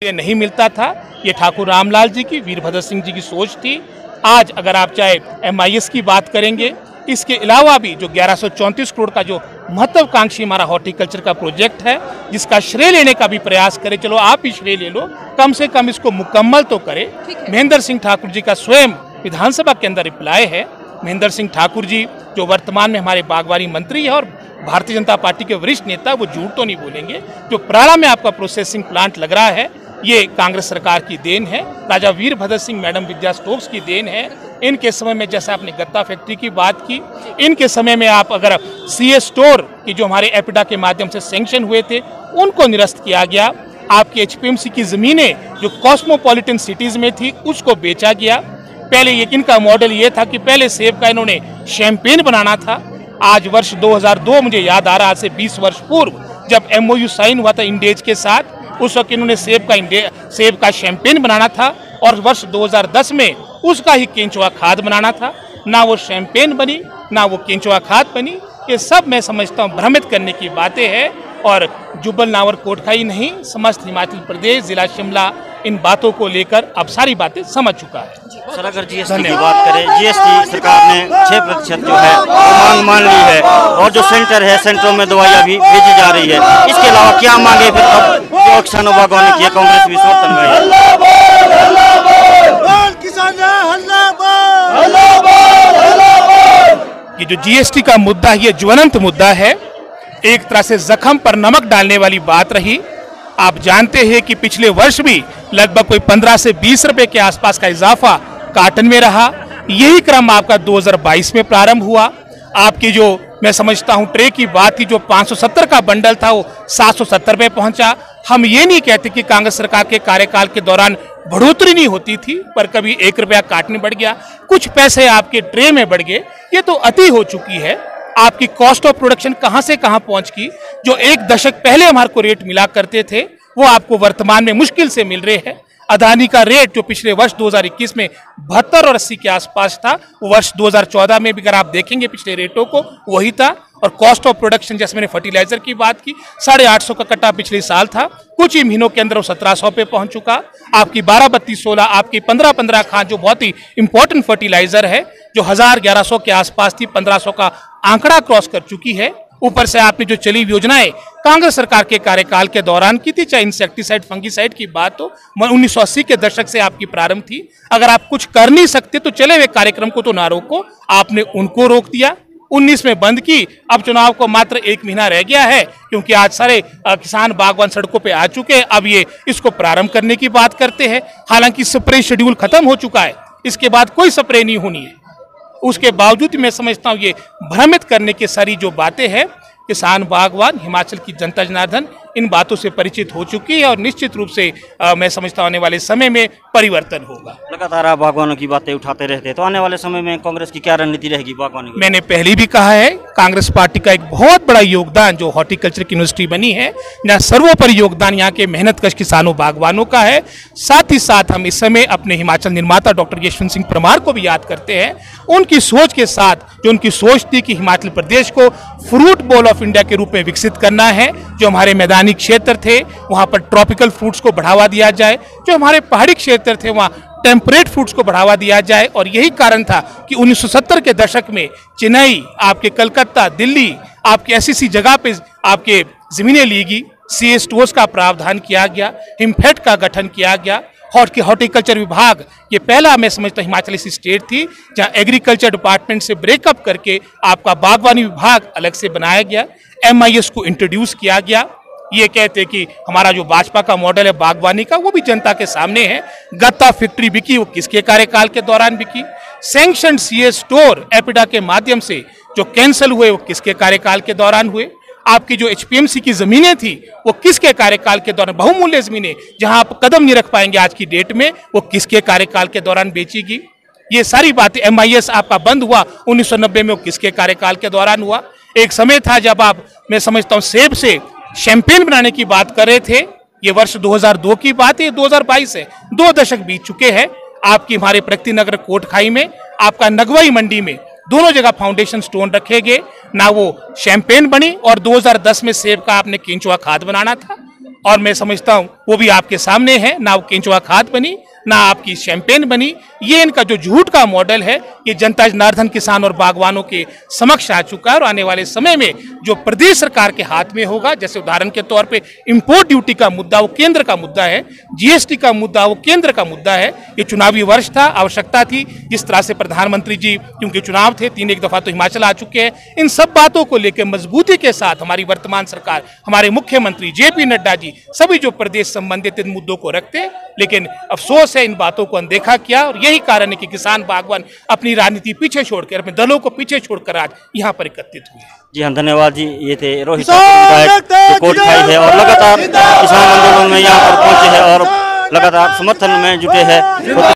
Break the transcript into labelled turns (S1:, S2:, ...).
S1: ये नहीं मिलता था। ये ठाकुर रामलाल जी की, वीरभद्र सिंह जी की सोच थी। आज अगर आप चाहे MIS की बात करेंगे, इसके अलावा भी जो 1134 करोड़ का जो महत्वाकांक्षी हमारा हॉर्टिकल्चर का प्रोजेक्ट है, जिसका श्रेय लेने का भी प्रयास करें, चलो आप ही श्रेय ले लो, कम से कम इसको मुकम्मल तो करें। महेंद्र सिंह ठाकुर जी का स्वयं विधानसभा के अंदर रिप्लाई है। महेंद्र सिंह ठाकुर जी जो वर्तमान में हमारे बागवानी मंत्री है और भारतीय जनता पार्टी के वरिष्ठ नेता, वो झूठ तो नहीं बोलेंगे। जो प्राड़ा में आपका प्रोसेसिंग प्लांट लग रहा है, ये कांग्रेस सरकार की देन है, राजा वीरभद्र सिंह, मैडम विद्या स्टोक्स की देन है। इनके समय में, जैसा आपने गत्ता फैक्ट्री की बात की, इनके समय में आप अगर CS स्टोर की जो हमारे एपिडा के माध्यम से सैंक्शन हुए थे, उनको निरस्त किया गया। आपकी HPMC की जमीनें जो कॉस्मोपॉलिटन सिटीज में थी, उसको बेचा गया। पहले ये इनका मॉडल ये था कि पहले सेब का इन्होंने शैंपेन बनाना था। आज वर्ष 2002, मुझे याद आ रहा है, से 20 वर्ष पूर्व जब MOU साइन हुआ था इंडेज के साथ, उस वक्त इन्होंने सेब का शैंपेन बनाना था और वर्ष 2010 में उसका ही केंचुआ खाद बनाना था। ना वो शैंपेन बनी, ना वो केंचुआ खाद बनी। ये सब मैं समझता हूँ भ्रमित करने की बातें हैं और जुब्बल नावर कोटखाई नहीं, समस्त हिमाचल प्रदेश, जिला शिमला इन बातों को लेकर अब सारी बातें समझ चुका है।
S2: सर, अगर GST की बात करें, GST सरकार ने 6% जो है मांग मान ली है और जो सेंटर है, सेंटरों में दवाइयाँ भी भेजी जा रही है। इसके अलावा क्या मांगे फिर अब जो किसानों बागवानों की कांग्रेस भी समर्थन में
S1: ये जो GST का मुद्दा है, ये ज्वलंत मुद्दा है। एक तरह से जख्म पर नमक डालने वाली बात रही। आप जानते हैं कि पिछले वर्ष भी लगभग कोई 15 से 20 रुपए के आसपास का इजाफा कार्टन में रहा। यही क्रम आपका 2022 में प्रारंभ हुआ। आपकी जो मैं समझता हूं ट्रे की बात की, जो 570 का बंडल था वो 770 पे पहुंचा। हम ये नहीं कहते कि कांग्रेस सरकार के कार्यकाल के दौरान बढ़ोतरी नहीं होती थी, पर कभी 1 रुपया काटने बढ़ गया, कुछ पैसे आपके ट्रे में बढ़ गए। ये तो अति हो चुकी है। आपकी कॉस्ट ऑफ प्रोडक्शन कहां से कहां पहुंच गई। जो 1 दशक पहले हमारे को रेट मिला करते थे, वो आपको वर्तमान में मुश्किल से मिल रहे हैं। अदानी का रेट जो पिछले वर्ष 2021 में 72 और 80 के आसपास था, वो वर्ष 2014 में भी अगर आप देखेंगे पिछले रेटों को, वही था। और कॉस्ट ऑफ प्रोडक्शन, जैसे मैंने फर्टिलाइजर की बात की, 850 का कट्टा पिछले साल था, कुछ ही महीनों के अंदर वो 1700 पे पहुंच चुका। आपकी 12-32-16, आपकी 15-15 खाद जो बहुत ही इंपॉर्टेंट फर्टिलाइजर है, जो 1000-1100 के आसपास थी, 1500 का आंकड़ा क्रॉस कर चुकी है। ऊपर से आपने जो चली योजनाएं कांग्रेस सरकार के कार्यकाल के दौरान की थी, चाहे इंसेक्टिसाइड, फंगिसाइड की बात हो, 1980 के दशक से आपकी प्रारंभ थी। अगर आप कुछ कर नहीं सकते तो चले हुए कार्यक्रम को तो ना रोको, आपने उनको रोक दिया। 19 में बंद की। अब चुनाव को मात्र 1 महीना रह गया है, क्योंकि आज सारे किसान बागवान सड़कों पे आ चुके हैं। अब ये इसको प्रारंभ करने की बात करते हैं। हालांकि स्प्रे शेड्यूल खत्म हो चुका है, इसके बाद कोई स्प्रे नहीं होनी है। उसके बावजूद मैं समझता हूँ ये भ्रमित करने की सारी जो बातें हैं, किसान बागवान, हिमाचल की जनता जनार्दन इन बातों से परिचित हो चुकी है और निश्चित रूप से मैं समझता हूँ आने वाले समय में परिवर्तन होगा।
S2: लगातार आप बागवानों की बातें उठाते रहते हैं, तो आने वाले समय में कांग्रेस की क्या रणनीति रहेगी बागवानी?
S1: मैंने पहले भी कहा है, कांग्रेस पार्टी का एक बहुत बड़ा योगदान जो हॉर्टिकल्चर की यूनिवर्सिटी बनी है, जहाँ सर्वोपरि योगदान यहाँ के मेहनतकश किसानों बागवानों का है। साथ ही साथ हम इस समय अपने हिमाचल निर्माता डॉक्टर यशवंत सिंह परमार को भी याद करते हैं। उनकी सोच के साथ, जो उनकी सोच थी कि हिमाचल प्रदेश को फ्रूट बॉल ऑफ इंडिया के रूप में विकसित करना है। जो हमारे मैदानी क्षेत्र थे, वहाँ पर ट्रॉपिकल फ्रूट्स को बढ़ावा दिया जाए। जो हमारे पहाड़ी क्षेत्र थे, वहाँ टेम्परेट फ्रूट्स को बढ़ावा दिया जाए। और यही कारण था कि 1970 के दशक में चेन्नई, आपके कलकत्ता, दिल्ली, आपकी ऐसी जगह पे आपके जमीनें ली गई। CS स्टोर्स का प्रावधान किया गया, हिमफेड का गठन किया गया। हॉर्टिकल्चर विभाग ये पहला मैं समझता हिमाचल ऐसी स्टेट थी जहां एग्रीकल्चर डिपार्टमेंट से ब्रेकअप करके आपका बागवानी विभाग अलग से बनाया गया। MIS को इंट्रोड्यूस किया गया। ये कहते कि हमारा जो भाजपा का मॉडल है बागवानी का, वो भी जनता के सामने है। गत्ता फैक्ट्री बिकी, वो किसके कार्यकाल के दौरान बिकी? सैंक्शन CS स्टोर एपिडा के माध्यम से जो कैंसिल हुए, वो किसके कार्यकाल के दौरान हुए? आपकी जो HPMC की जमीनें थी, वो किसके कार्यकाल के दौरान, बहुमूल्य जमीनें जहां आप कदम नहीं रख पाएंगे आज की डेट में, वो किसके कार्यकाल के दौरान बेची गई? ये सारी बातें। MIS आपका बंद हुआ 1990 में, वो किसके कार्यकाल के दौरान हुआ? एक समय था जब आप, मैं समझता हूँ, सेब से शैंपेन बनाने की बात कर रहे थे। ये वर्ष 2002 की बात है, 2022 है, 2 दशक बीत चुके हैं। आपकी हमारे प्रगति नगर कोटखाई में, आपका नगवाई मंडी में दोनों जगह फाउंडेशन स्टोन रखे गए, ना वो शैंपेन बनी। और 2010 में सेब का आपने केंचुआ खाद बनाना था। और मैं समझता हूं वो भी आपके सामने है, ना वो केंचुआ खाद बनी, ना आपकी शैंपेन बनी। ये इनका जो झूठ का मॉडल है, ये जनता जनार्दन किसान और बागवानों के समक्ष आ चुका है और आने वाले समय में जो प्रदेश सरकार के हाथ में होगा, जैसे उदाहरण के तौर पे इंपोर्ट ड्यूटी का मुद्दा वो केंद्र का मुद्दा है, जीएसटी का मुद्दा वो केंद्र का मुद्दा है। ये चुनावी वर्ष था, आवश्यकता थी, जिस तरह से प्रधानमंत्री जी क्योंकि चुनाव थे, 3 एक दफा तो हिमाचल आ चुके हैं, इन सब बातों को लेकर मजबूती के साथ हमारी वर्तमान सरकार, हमारे मुख्यमंत्री जेपी नड्डा जी, सभी जो प्रदेश संबंधित इन मुद्दों को रखते हैं, लेकिन अफसोस है इन बातों को अनदेखा किया और यही कारण है कि किसान बागवान अपनी राजनीति पीछे छोड़कर, अपने दलों को पीछे छोड़कर आज यहाँ पर एकत्रित हुए।
S2: जी हाँ, धन्यवाद जी। ये थे रोहित विधायक जो कोटखाई है और लगातार किसान आंदोलन में यहाँ पर पहुंचे हैं और लगातार समर्थन में जुटे हैं।